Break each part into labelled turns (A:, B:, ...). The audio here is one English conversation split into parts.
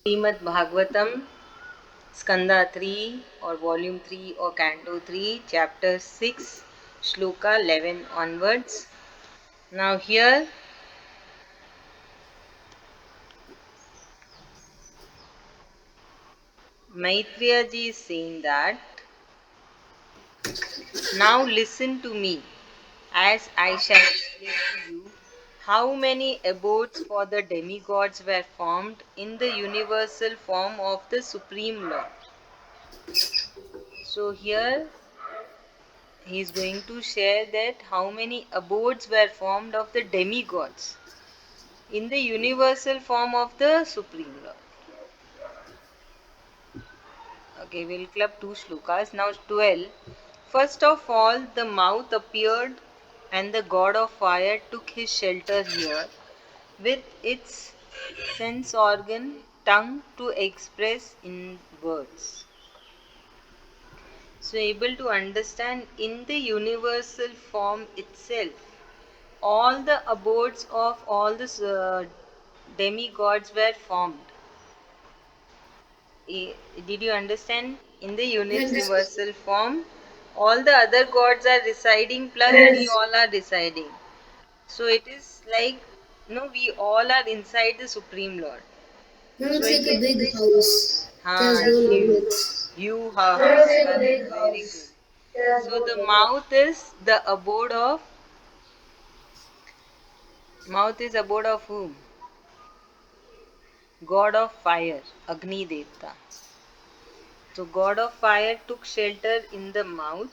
A: Srimad Bhagwatam, Skanda3 or Volume 3 or Canto 3, Chapter-6, sloka-11 onwards. Now here Maitreya ji is saying that, now listen to me as I shall explain to you how many abodes for the demigods were formed in the universal form of the Supreme Lord. So here he is going to share that how many abodes were formed of the demigods in the universal form of the Supreme Lord. Okay, we'll club two slokas. Now 12. First of all, the mouth appeared and the god of fire took his shelter here with its sense organ tongue to express in words. So able to understand in the universal form itself, all the abodes of all the demigods were formed. Did you understand? In the
B: Yes.
A: universal form, all the other gods are residing, plus we
B: Yes.
A: all are residing. So it is like, no, we all are inside the Supreme Lord.
B: Now
A: So
B: it's like a
A: he,
B: big house.
A: हाँ,
B: There's no
A: you,
B: limits.
A: you house, correct, very good. So the mouth is abode of whom? God of fire, Agni Devta. So God of fire took shelter in the mouth,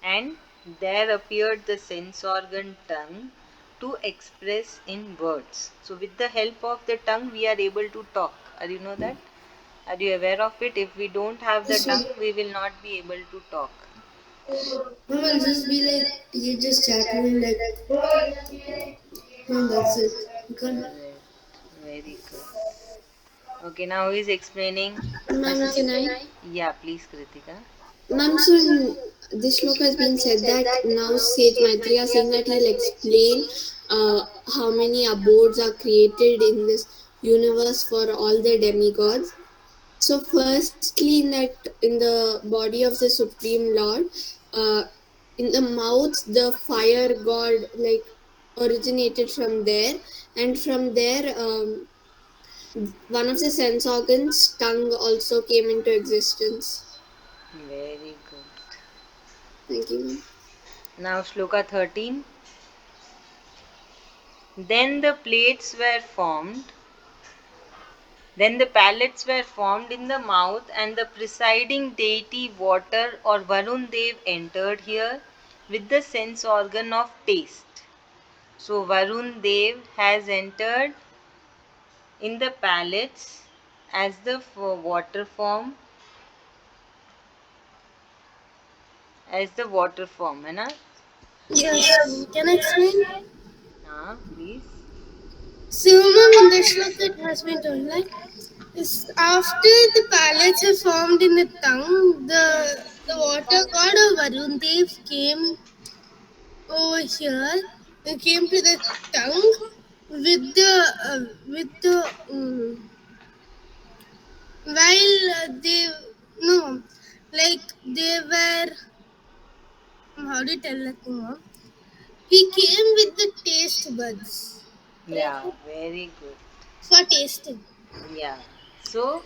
A: and there appeared the sense organ tongue to express in words. So with the help of the tongue we are able to talk. Are you know that? Are you aware of it? If we don't have the
B: So,
A: tongue, we will not be able to talk.
B: no, I'll just be like, you just chattering like, and that's it. You can't.
A: Right. Very good. Okay, now who is explaining?
B: Ma'am, can I?
A: Yeah, please, Kritika.
B: Ma'am, so in this shloka has been said that now Sage Maitreya saying that he'll explain uh, how many abodes are created in this universe for all the demigods. So, firstly, in the body of the Supreme Lord, uh, in the mouth, the fire god like originated from there, and from there, one of the sense organs, tongue, also came into existence.
A: Very good.
B: Thank you, ma'am.
A: Now, Shloka 13. Then the plates were formed, then the palates were formed in the mouth, and the presiding deity water or Varun Dev entered here with the sense organ of taste. So Varun Dev has entered in the palates as the water form, है ना?
B: Yes, can I explain?
A: हाँ, please.
B: So, ma'am, in the shloka it has been told like is after the palates are formed in the tongue, the water god of Varun Dev came over here. They came to the tongue with the while they no like they were how do you tell that thing, ma'am? He came with the taste buds
A: Yeah, very good.
B: for tasting.
A: Yeah. So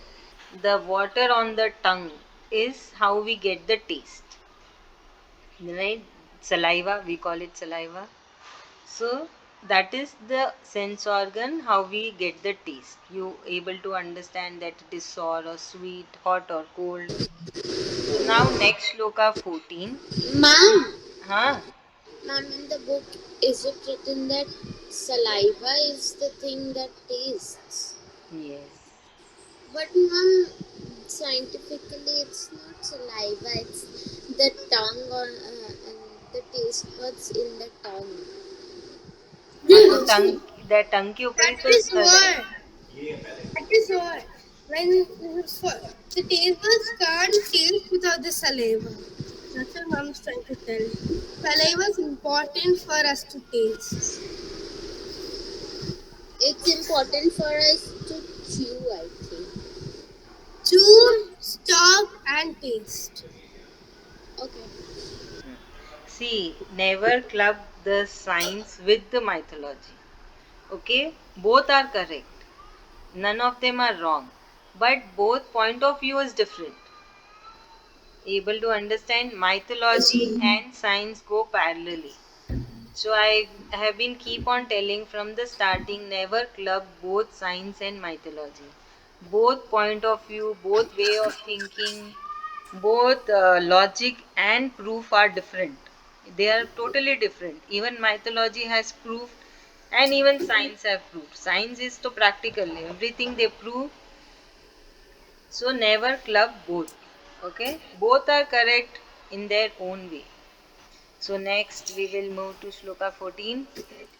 A: the water on the tongue is how we get the taste. Right? Saliva, we call it saliva. So that is the sense organ how we get the taste. You able to understand that it is sour or sweet, hot or cold. So now next shloka 14.
C: Ma'am,
A: Huh?
C: ma'am, in the book, is it written that saliva is the thing that tastes?
A: Yes.
C: But, ma'am, scientifically, it's not saliva, it's the tongue or and the taste buds in the tongue.
A: हाँ
B: Yeah,
A: तो
B: that's
A: tongue
B: true.
A: टंग के ऊपर ही
B: That
A: तो
B: is what. That is what. When the taste buds can't taste without the saliva. That's what mom's trying to tell. Saliva is important for us to taste.
C: It's important for us to chew, I think.
B: Choose, stop, and taste.
C: Okay.
A: See, never club the science with the mythology. Okay? Both are correct. None of them are wrong. But both point of view is different. Able to understand
B: Yes,
A: mythology
B: ma'am.
A: and science go parallelly. So I have been keep on telling from the starting, never club both science and mythology. Both point of view, both way of thinking, both logic and proof are different. They are totally different. Even mythology has proof and even science have proved. Science is so practical. Everything they prove. So never club both. Okay? Both are correct in their own way. So next we will move to Shloka 14.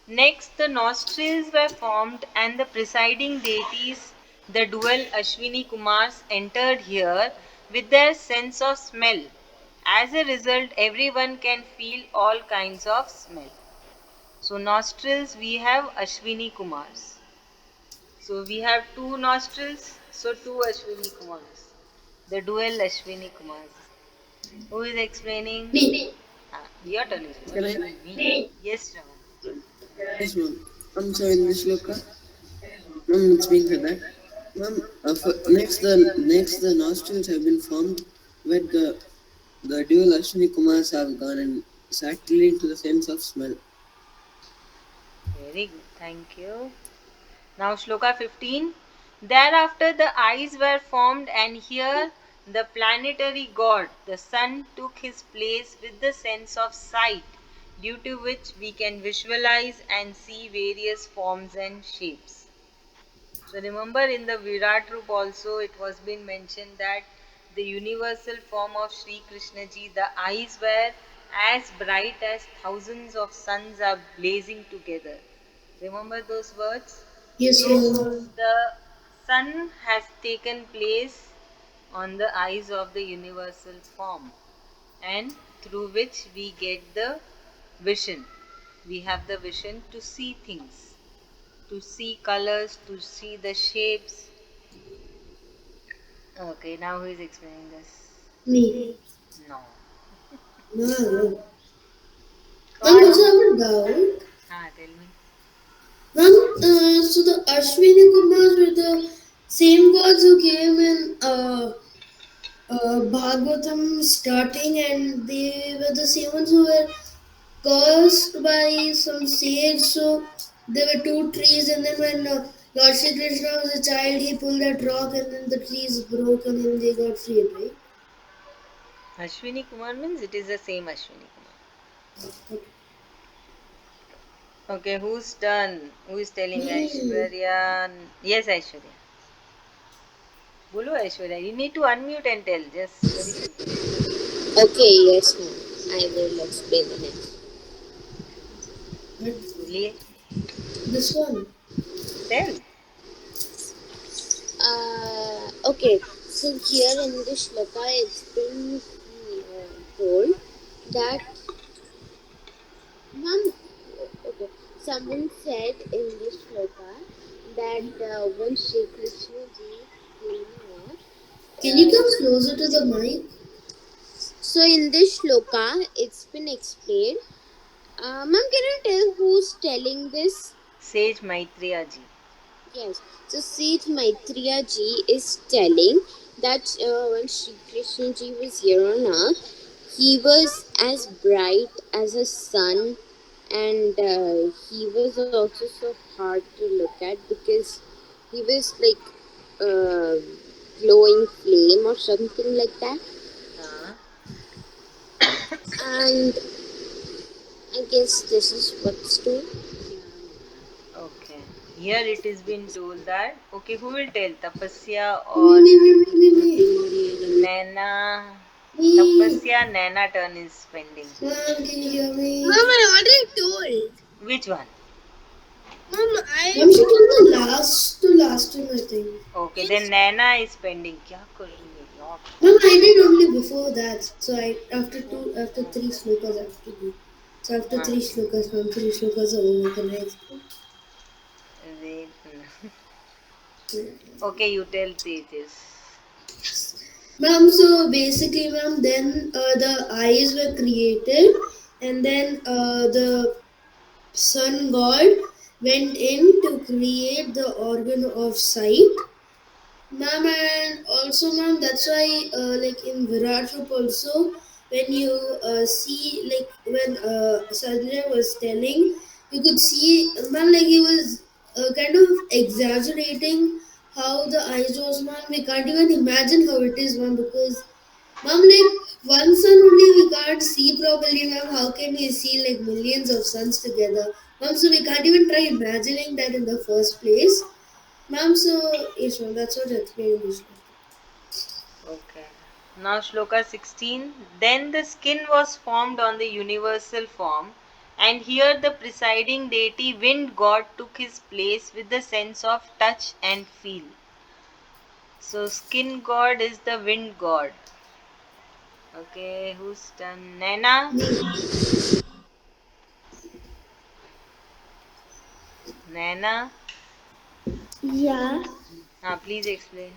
A: Next, the nostrils were formed and the presiding deities, the dual Ashwini Kumars, entered here with their sense of smell. As a result, everyone can feel all kinds of smell. So, nostrils we have Ashwini Kumars. So, we have two nostrils, so two Ashwini Kumars. The dual Ashwini Kumars. Who is explaining?
B: Me.
A: Your turn is. What
D: Can
A: do
D: I?
A: you mean? Me? Yes, Raman.
D: Yes, ma'am. So in this shloka, ma'am, it's being said that, ma'am, next the nostrils have been formed where the dual Ashwini Kumars have gone and sat leading to the sense of smell.
A: Very good. Thank you. Now, Shloka 15. Thereafter, the eyes were formed, and here the planetary god, the sun, took his place with the sense of sight, due to which we can visualize and see various forms and shapes. So remember in the Virat Roop also it was been mentioned that the universal form of Sri Krishna ji, the eyes were as bright as thousands of suns are blazing together. Remember those words?
B: Yes,
A: So
B: ma'am.
A: the sun has taken place on the eyes of the universal form and through which we get the vision. We have the vision to see things, to see colors, to see the shapes. Okay, now who is explaining this?
B: Me.
A: No.
B: Ma'am. Ma'am,
A: God
B: also
A: who?
B: have a doubt.
A: Tell me.
B: Ma'am, so the Ashwini Kumars were the same gods who came in Bhagwatam starting, and they were the same ones who were cursed by some sage. So there were two trees, and then when Lord Shri Krishna was a child, he pulled that rock, and then the trees broke, and then they got freed, right?
A: Ashwini Kumar means it is the same Ashwini Kumar. Okay, whose turn? Who is telling
B: Me.
A: Aishwarya? Yes, Aishwarya. Bolo Aishwarya. You need to unmute and tell. Just very simple.
C: Okay, yes, ma'am. I will explain the next.
B: But
A: Boliye.
B: this one.
A: Tell.
C: Okay, so here in the shloka, it's been told that, ma'am, okay, someone said in this shloka that when Shri Krishna ji came here,
B: Can you
C: uh,
B: come closer to the mic?
C: so in this shloka, it's been explained. Ma'am, can you tell who's telling this?
A: Sage Maitreya ji.
C: Yes. So Seth Maitreya ji is telling that when Shri Krishna ji was here on earth, he was as bright as a sun, and he was also so hard to look at because he was like uh, glowing flame or something like that.
A: Uh,
C: And I guess this is what's told.
A: okay. Here it is been told that. Okay, who will tell? Tapasya
B: Me,
A: or
B: me, me, me, me, me.
A: Naina?
B: Me.
A: Tapasya Naina turn is pending.
B: Mom, can you hear me? Mom, I already told.
A: Which one?
B: Mom, she told the last to last one, I think.
A: Okay, then Naina is pending. क्या कर रही है यार?
B: Mom, I did only before that. So I after three slokas I have to do. So after
A: हाँ,
B: three slokas, mom, three slokas are over. Can I explain?
A: wait. Okay, you tell Tejas.
B: Ma'am, so basically, ma'am, then the eyes were created, and then the sun god went in to create the organ of sight. Ma'am, and also, ma'am, that's why, like in Virat Rup also, when you see, like when Sanjay was telling, you could see, ma'am, like he was kind of exaggerating how the eyes was, ma'am. We can't even imagine how it is, ma'am, because, ma'am, like one sun only we can't see properly, ma'am. How can we see like millions of suns together, ma'am? So we can't even try imagining that in the first place. Ma'am, so yes, ma'am, that's what I explained in this book.
A: Okay. Now Shloka 16. Then the skin was formed on the universal form, and here the presiding deity wind god took his place with the sense of touch and feel. So skin god is the wind god. Okay, who's done? Nana? Nana?
C: Yeah.
A: Please explain.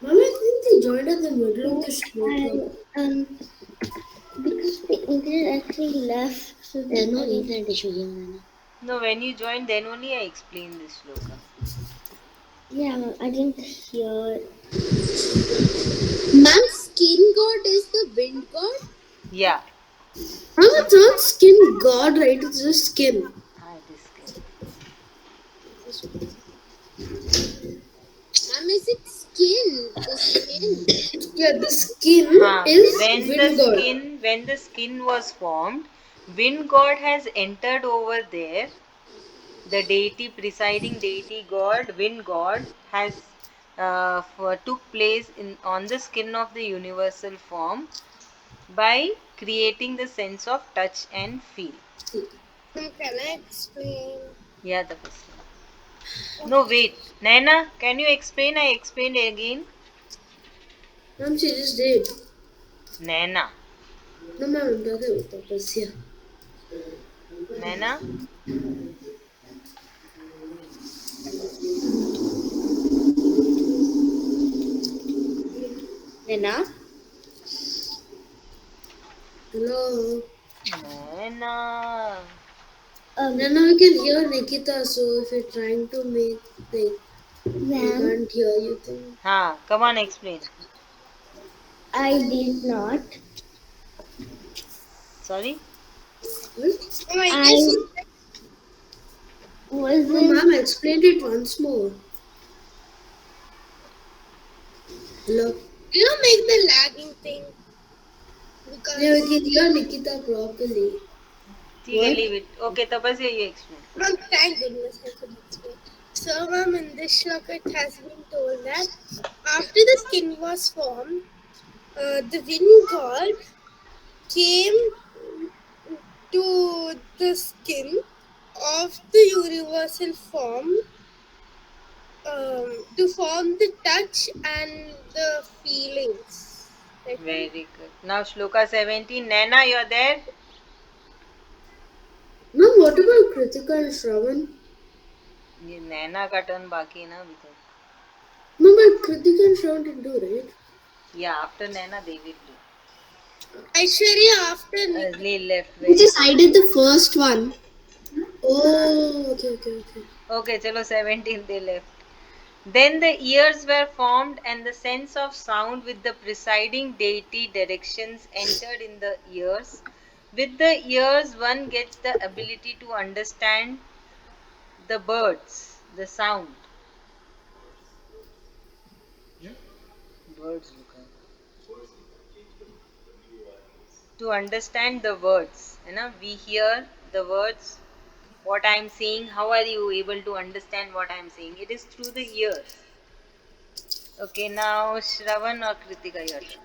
B: Ma'am, I think they joined at the middle of
C: No,
B: the shloka.
C: because the internet actually left, so there's no internet issue here, Nana.
A: No, when you joined, then only I explained this shloka.
C: Yeah, I didn't hear. Ma'am, skin god is the wind god?
A: Yeah.
B: Ma'am, it's not skin god, right? It's just skin.
A: It is skin.
C: Ma'am, is it skin? The skin.
B: Yeah, the skin is wind god.
A: When the skin was formed, wind god has entered over there. The deity, presiding deity god, wind god, has took place in on the skin of the universal form by creating the sense of touch and feel.
C: Can I explain?
A: Yeah, the person. No, wait. Naina, can you explain? I explained again.
B: Ma'am, she just did.
A: Naina.
B: No, ma'am, I'm talking about Tapasya.
A: Naina?
C: Nana?
B: Hello.
A: Naina.
B: No, no, we can hear Nikita, so if you're trying to make, like, we
C: Ma'am,
B: can't hear you, then.
A: Come on, explain.
C: I did not.
A: Sorry?
B: What?
C: I
B: No,
C: wasn't.
B: ma'am, I explained it once more. Hello.
C: You know, make the lagging thing because.
B: Yeah, we can hear Nikita properly.
A: ठीक है,
B: What?
A: leave it. Okay, Tapasya, you explain.
C: Mom, thank goodness I could explain. So, mom, in this shloka, it has been told that after the skin was formed, the wind god came to the skin of the universal form to form the touch and the feelings. Right, ma'am?
A: Very good. Now, Shloka 17. Naina, you're there?
B: Ma'am, what about Kritika and Shravan?
A: ये नैना का turn बाकी है ना अभी तक.
B: Ma'am, but Kritika and Shravan didn't do, right?
A: Yeah, after Naina, they will do.
C: Aishwarya after
A: They left.
B: Just I did the first one. Oh, okay.
A: Okay, chalo 17 they left. Then the ears were formed, and the sense of sound with the presiding deity directions entered in the ears. With the ears, one gets the ability to understand the birds, the sound. Birds, to understand the words. You know, we hear the words, what I am saying. How are you able to understand what I am saying? It is through the ears. Okay, now Shravan or Kritika, your turn.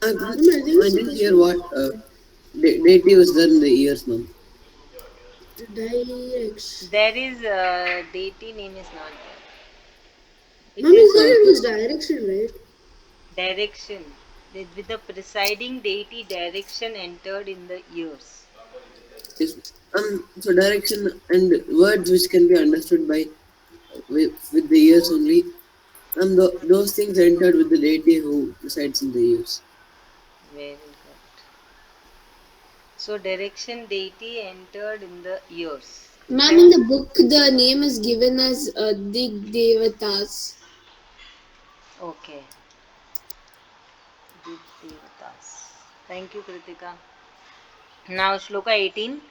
D: I didn't hear what deity was there in the ears, ma'am.
B: Direction.
A: There is deity name is not there.
B: Ma'am, you said it was direction, right?
A: Direction. With the presiding deity, direction entered in the ears.
D: Yes. So direction and words which can be understood by with the ears only. Those things entered with the deity who resides in the ears.
A: Very good. So direction deity entered in the ears.
B: Ma'am, in
A: Then
B: the book, the name is given as Dig Devatas.
A: okay. Good devatas. Thank you, Kritika. Now Shloka 18.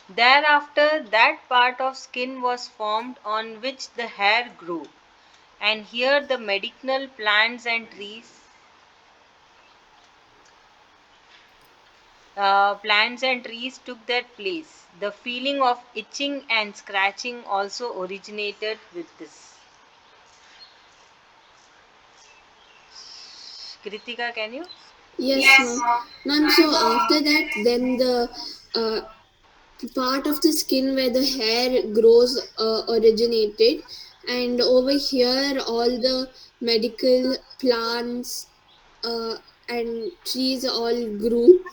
A: Thereafter that part of skin was formed on which the hair grew, and here the medicinal plants and trees took their place. The feeling of itching and scratching also originated with this. Kritika, can you?
B: Yes, ma'am. Ma'am, so after that, then the uh, part of the skin where the hair grows originated, and over here, all the medical plants and trees all grew.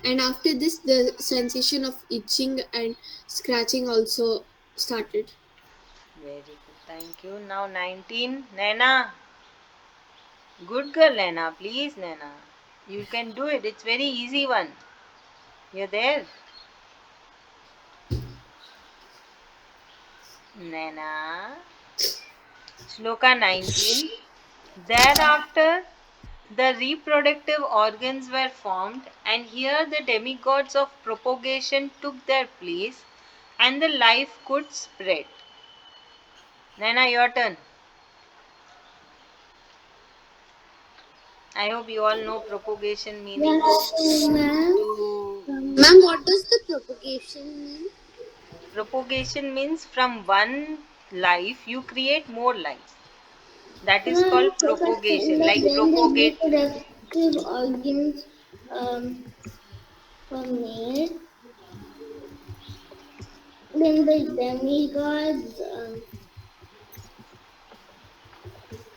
B: And after this, the sensation of itching and scratching also started.
A: Very good. Thank you. Now 19. Naina. Good girl, Naina. Please, Naina. You can do it. It's very easy one. You're there. Naina. Shloka 19. Thereafter, the reproductive organs were formed, and here the demigods of propagation took their place, and the life could spread. Naina, your turn. I hope you all know propagation meaning.
C: Yes, ma'am.
A: To
C: Ma'am, what does the propagation mean?
A: propagation means from one life you create more life. That is
C: Ma'am,
A: called
C: so that
A: propagation.
C: like
A: Like
C: when the
A: propagate.
C: reproductive organs were made, then the demigods,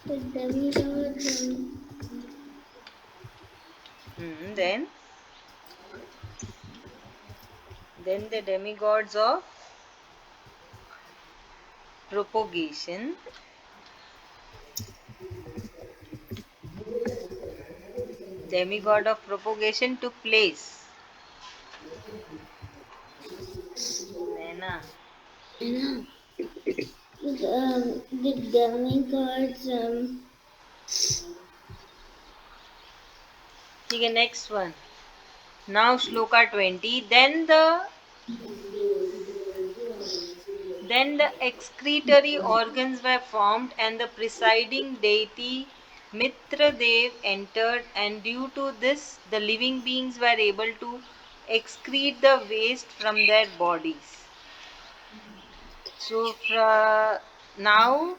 C: the demigods,
A: Then the demigods of propagation, demigod of propagation took place. Naina.
C: the demigods,
A: Okay, next one. Now Shloka 20. Then the excretory organs were formed, and the presiding deity Mitra Dev entered, and due to this the living beings were able to excrete the waste from their bodies. So now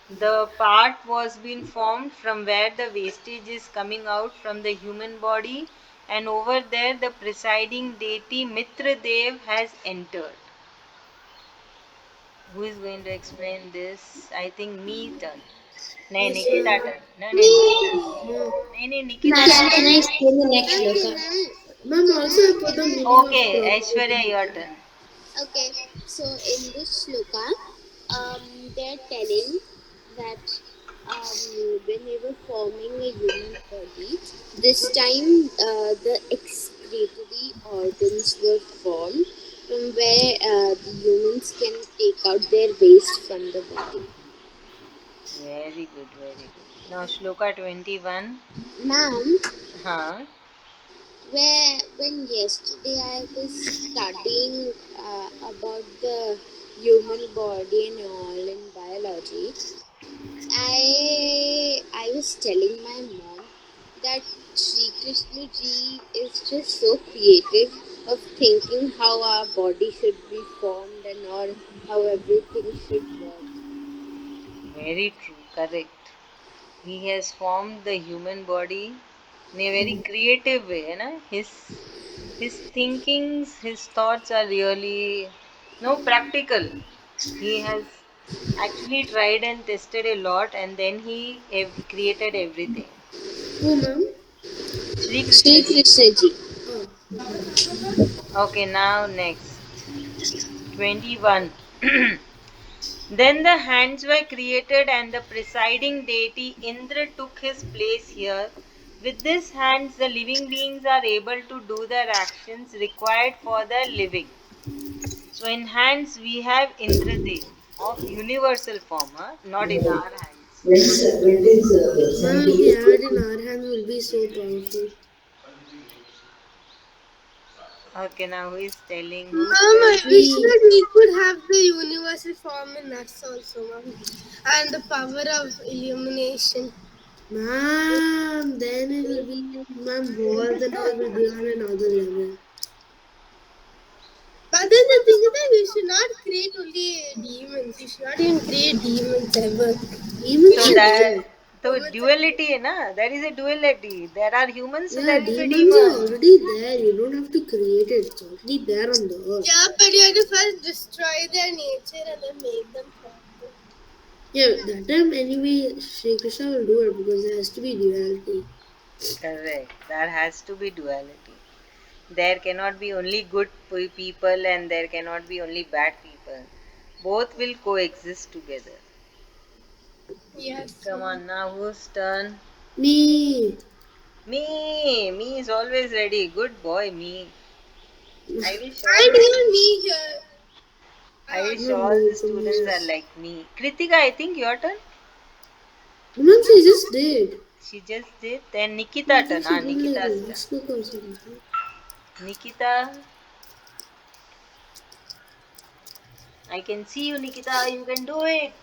A: the part was being formed from where the wastage is coming out from the human body, and over there the presiding deity Mitra Dev has entered. Who is going to explain this? I think me turn. No,
B: Yes,
A: Nikita
B: ma'am.
A: turn. No, Nikita.
B: No.
A: No, Nikita
B: Can
C: can
A: turn.
B: I
C: I
B: explain the next
C: can
B: shloka?
C: I
B: Ma'am,
C: can
B: also
C: I
B: I put the
C: can
B: meaning of
A: Okay, Aishwarya,
B: propagation.
A: your turn.
C: Okay, so in this shloka, they're telling that when they were forming a human body, this time the excretory organs were formed from where the humans can take out their waste from the body.
A: Very good, very good. Now, Shloka 21.
C: Ma'am,
A: Huh?
C: where when yesterday I was studying about the human body and all in biology, I was telling my mom that Sri Krishna ji is just so creative of thinking how our body should be formed and or how everything should work.
A: Very true, correct. He has formed the human body in a very creative way. Na? His thinkings, his thoughts are really no practical. He has actually tried and tested a lot, and then he created everything.
B: Who, ma'am?
A: Sri
C: Sri
A: Krishna ji.
C: Krishna ji.
B: Oh.
A: Okay, now next. 21. Then the hands were created, and the presiding deity Indra took his place here. With these hands, the living beings are able to do their actions required for their living. So, in hands, we have Indradev of universal form, not in our hands.
B: Ma'am, if we have it in our hands, will be so powerful.
A: Okay, now who is telling? Whose
C: Mom,
A: turn?
C: I wish
B: Me,
C: that we could have the universal form in us also, Mom. And the power of illumination.
B: ma'am, then it will be, ma'am, wars and all will be on another level.
C: But then the thing is that we should not create only demons. We should not even create demons ever.
B: Demons
A: So
B: are
A: that
B: there.
A: the duality, na? There is a duality. There are humans, so
B: Yeah,
A: there will be
B: demons are
A: demons.
B: already there. You don't have to create it. It's already there on the earth.
C: Yeah, but you have to first destroy their nature and then make them proper.
B: Yeah, that time anyway, Sri Krishna will do it because there has to be duality.
A: Correct. There has to be duality. There cannot be only good people and there cannot be only bad people. Both will coexist together.
C: Yes,
A: Come
C: Mom.
A: on now, whose turn?
B: Me,
A: Me. Me is always ready. Good boy, me. I wish all
C: And
A: the
C: even
A: students.
C: me here.
A: I
C: I
A: wish
C: also.
A: all
B: no,
A: the
B: from
A: students
B: here.
A: are like me. Kritika, I think your turn.
B: Ma'am, she just did.
A: She just did. Then
B: I
A: Nikita
B: think
A: turn.
B: she did like
A: Nikita's turn.
B: last look or something.
A: Nikita, I can see you, Nikita. You can do it.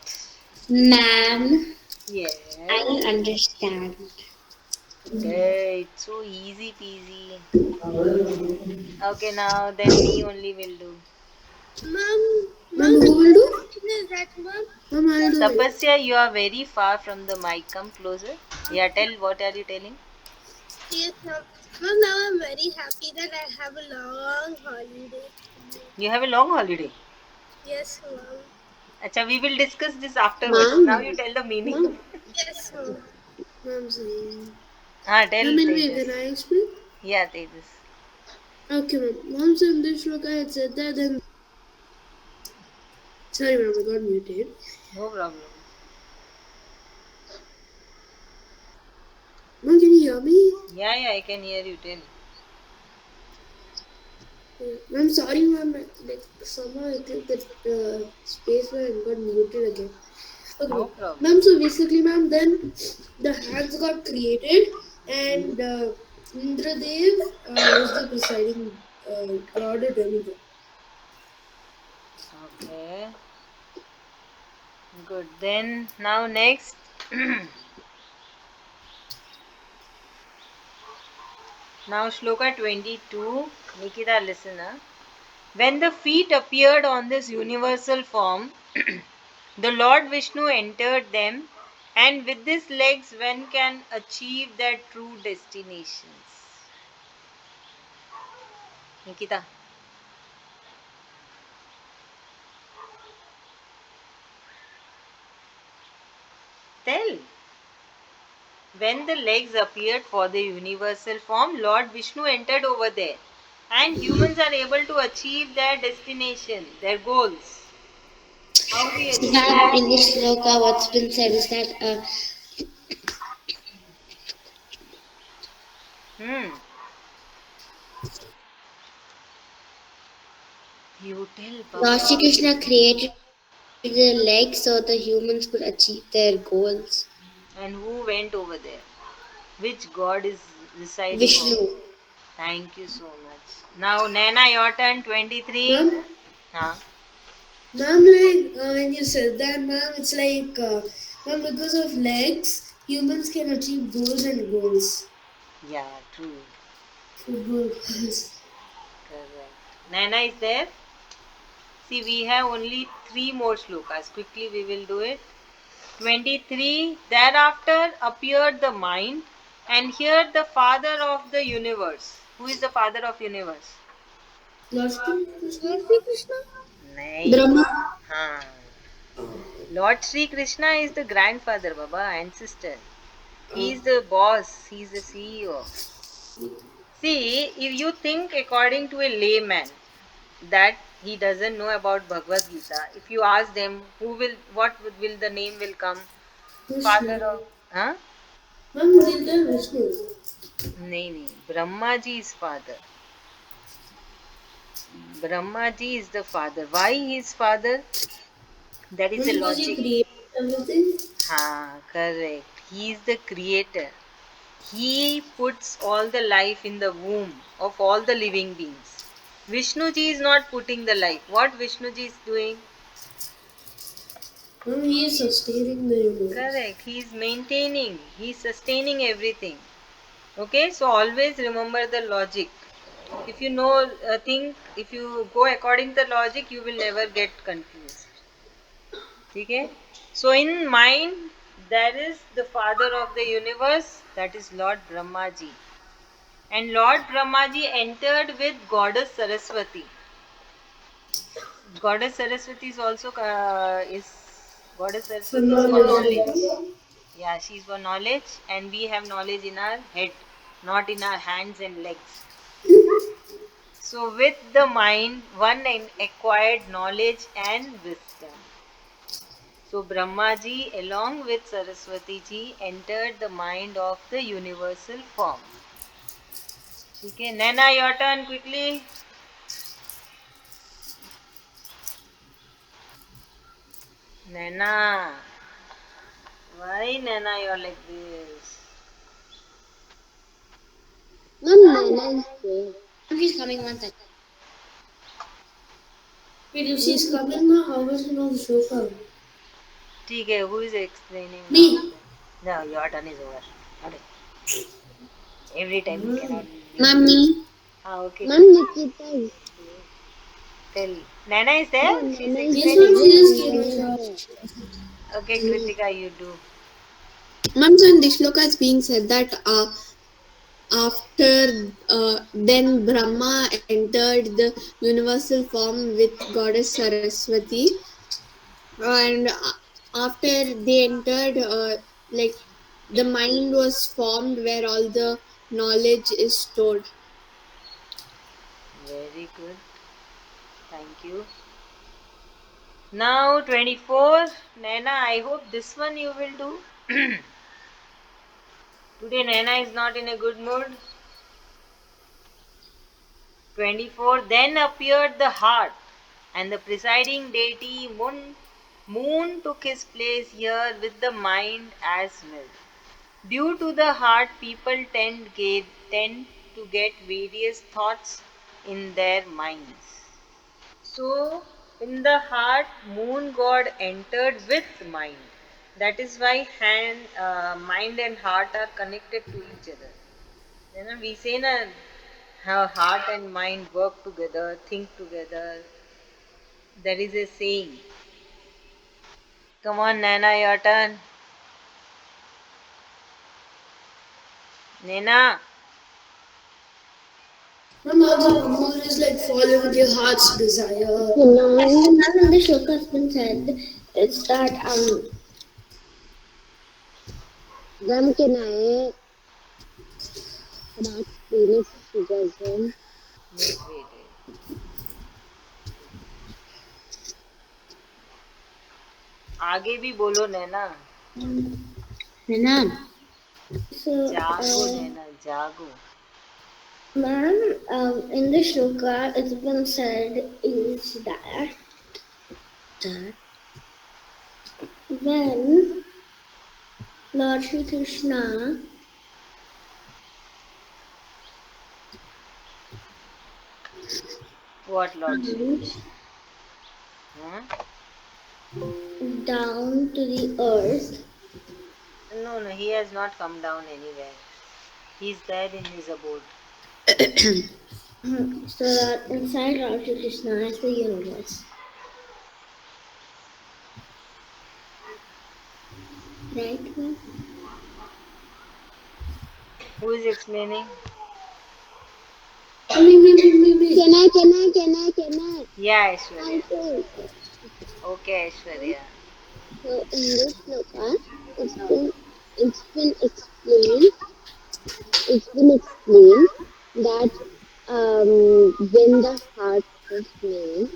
E: Ma'am, I
A: Yes.
E: don't understand.
A: Okay, it's so easy peasy. Okay, now then me only will do.
B: Ma'am,
C: Mom,
B: who
C: which
B: will do?
C: question is that, Mom?
B: Ma'am, I'll do it.
A: Tapasya, you are very far from the mic. Come closer. Yeah, tell what are you telling?
C: Yes, Mom. Mom, now I'm very happy that I have a long holiday.
A: You have a long holiday.
C: Yes, Mom.
A: Acha, we will discuss this afterwards. Now
E: Ma'am,
A: you tell the meaning.
C: Yes, Mom.
B: Ma'am, saying.
A: Tell
B: Ma'am, anyway,
A: Tejas.
B: can I explain?
A: Yeah, Tejas.
B: Okay, ma'am. Ma'am, so in this shloka it said that then. Sorry, ma'am, I got muted.
A: No problem.
B: Ma'am, can you hear me?
A: Yeah, yeah, I can hear you. Tell.
B: Yeah. Ma'am, sorry, ma'am. Like somehow I clicked that space where I got muted again. Okay,
A: No
B: ma'am.
A: problem.
B: Ma'am, so basically, ma'am, then the hands got created, and Indradev was the presiding god or demigod.
A: Okay. Good. Then now next. Now Shloka 22. Nikita, listen. When the feet appeared on this universal form, the Lord Vishnu entered them, and with these legs one can achieve their true destinations. Nikita, tell. When the legs appeared for the universal form, Lord Vishnu entered over there, and humans are able to achieve their destination, their goals. How we
E: so
A: achieve
E: ma'am,
A: it?
E: in this sloka, what's been said is that
A: Hmm. You tell,
E: Lord Shri
A: Baba.
E: Krishna created the legs so the humans could achieve their goals.
A: And who went over there? Which god is residing over?
E: Vishnu.
A: Thank you so much. Now, Nana, your turn. 23.
B: Ma'am,
A: Huh?
B: ma'am, like when you said that, ma'am, it's like, ma'am, because of legs, humans can achieve goals and goals.
A: Yeah, true.
B: Football goals.
A: Correct. Nana is there. See, we have only three more slokas. Quickly, we will do it. 23. Thereafter appeared the mind, and here the father of the universe. Who is the father of universe?
B: Lord Shri Krishna.
C: Lord Sri Krishna?
A: Nahi.
E: Brahma.
A: Haan. Lord Sri Krishna is the grandfather, Baba, ancestor. He is the boss. He is the CEO. See, if you think according to a layman that he doesn't know about Bhagavad Gita, if you ask them will the name will come? Father
B: Vishnu.
A: of, huh?
B: Ma'am, they'll tell Vishnu.
A: Nahi, Brahma ji is father. Brahma ji is the father. Why he is father? That is
B: Ma'am,
A: a
B: because he
A: logic.
B: created everything.
A: Ha, correct. He is the creator. He puts all the life in the womb of all the living beings. Vishnu ji is not putting the life. What Vishnu ji is doing?
B: Ma'am, he is sustaining the universe.
A: Correct. He is maintaining. He is sustaining everything. Okay, so always remember the logic. If you know a thing, if you go according to the logic, you will never get confused. Okay? So in mind, there is the father of the universe, that is Lord Brahmaji. And Lord Brahmaji entered with Goddess Saraswati. Goddess Saraswati is also Goddess
B: For
A: Saraswati is for
B: knowledge.
A: knowledge. Yeah, she is for knowledge, and we have knowledge in our head, not in our hands and legs. So with the mind, one acquired knowledge and wisdom. So Brahmaji along with Saraswati ji entered the mind of the universal form. Okay, Nana, your turn quickly. Nana, why Nana you're like this?
C: Ma'am, Nana is there.
E: He's coming one second.
B: Wait, if she's coming now, how will she know the shloka?
A: ठीक है, who is explaining now?
B: Me.
A: No, your turn is over. Okay. Every time you cannot.
C: Mommy.
A: Ah, okay.
C: Ma'am, Nikita is there.
A: Tell. Nana is
C: Yeah,
A: there? She's
C: Nana is
B: Yes,
A: explaining.
B: ma'am, she
C: there.
B: just
C: Nana
B: came
C: is
B: in.
C: there.
A: Okay, Kritika, you do.
B: Ma'am, so in this shloka it's being said that after then Brahma entered the universal form with goddess Saraswati, and after they entered, like the mind was formed where all the knowledge is stored.
A: Very good. Thank you. Now 24. Nana, I hope this one you will do. Today Nana is not in a good mood. 24. Then appeared the heart, and the presiding deity Moon took his place here with the mind as well. Due to the heart, people tend to get various thoughts in their minds. So, in the heart, moon god entered with mind. That is why mind and heart are connected to each other. You know, we say na, how heart and mind work together, think together. There is a saying. Come on, Nana, your turn. Nana.
B: Ma'am, all the number is like follow with your heart's desire.
C: Okay, now,
E: Now in the shloka has been said, it's that
C: Ma'am, can I explain it to you guys then?
A: Wait. आगे भी बोलो नैना.
E: Renan. So
A: जागो नैना, जागो.
E: ma'am, in the shloka it's been said is that when Lord Shri Krishna
A: What Lord Shri
E: comes
A: Krishna? Huh?
E: down to the earth,
A: No, he has not come down anywhere. He is there in his abode.
E: so that inside Lord Shri Krishna is the universe. Right, ma'am?
A: Who is explaining?
B: Me.
C: Can I?
A: Yeah,
C: I
A: Aishwarya.
C: tell.
A: Okay, Aishwarya.
C: So in this sloka, it's been explained. It's been explained that when the heart was made,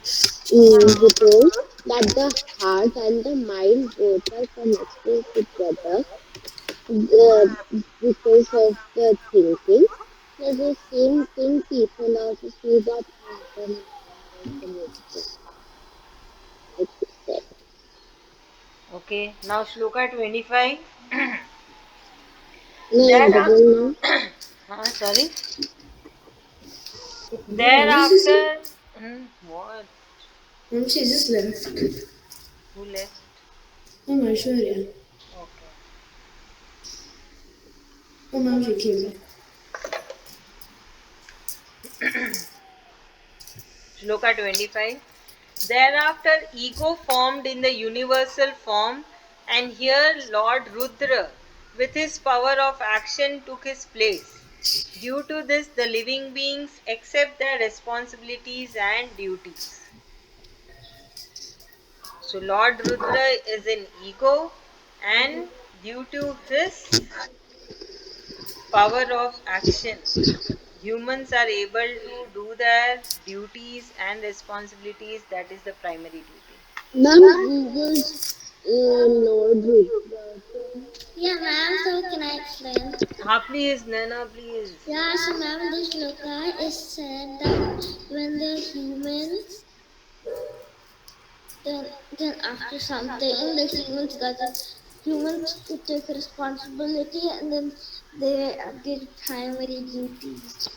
C: he told that the heart and the mind both are connected together uh, because of the thinking. So the same thing people also see that heart and mind are connected, like you said.
A: Okay, now Shloka 25.
C: No
A: There are,
C: audible now.
A: sorry.
B: This is
A: Thereafter, what?
B: she just left.
A: Who left?
B: Oh, Aishwarya.
A: Okay.
B: Oh, now she came back.
A: Shloka 25. Thereafter, ego formed in the universal form, and here Lord Rudra, with his power of action, took his place. Due to this, the living beings accept their responsibilities and duties. So, Lord Rudra is an ego, and due to his power of action, humans are able to do their duties and responsibilities. That is the primary duty.
C: Ma'am, who was Lord Rudra?
E: Yeah, ma'am. So can I explain?
A: Please, Nana, please.
E: Yeah, so ma'am, in this shloka is said that when the humans, then after something, the humans could take responsibility, and then they did primary duties.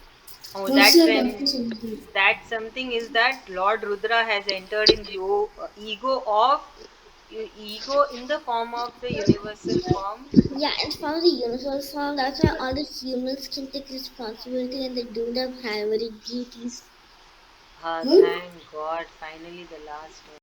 A: Oh,
B: What's
A: that's
B: that
A: when
B: after something?
A: that something is that Lord Rudra has entered in the ego in the form of the universal form.
E: Yeah, it's from the universal form. That's why all the humans can take responsibility and they do their primary duties.
B: What?
A: Thank God, finally the last one.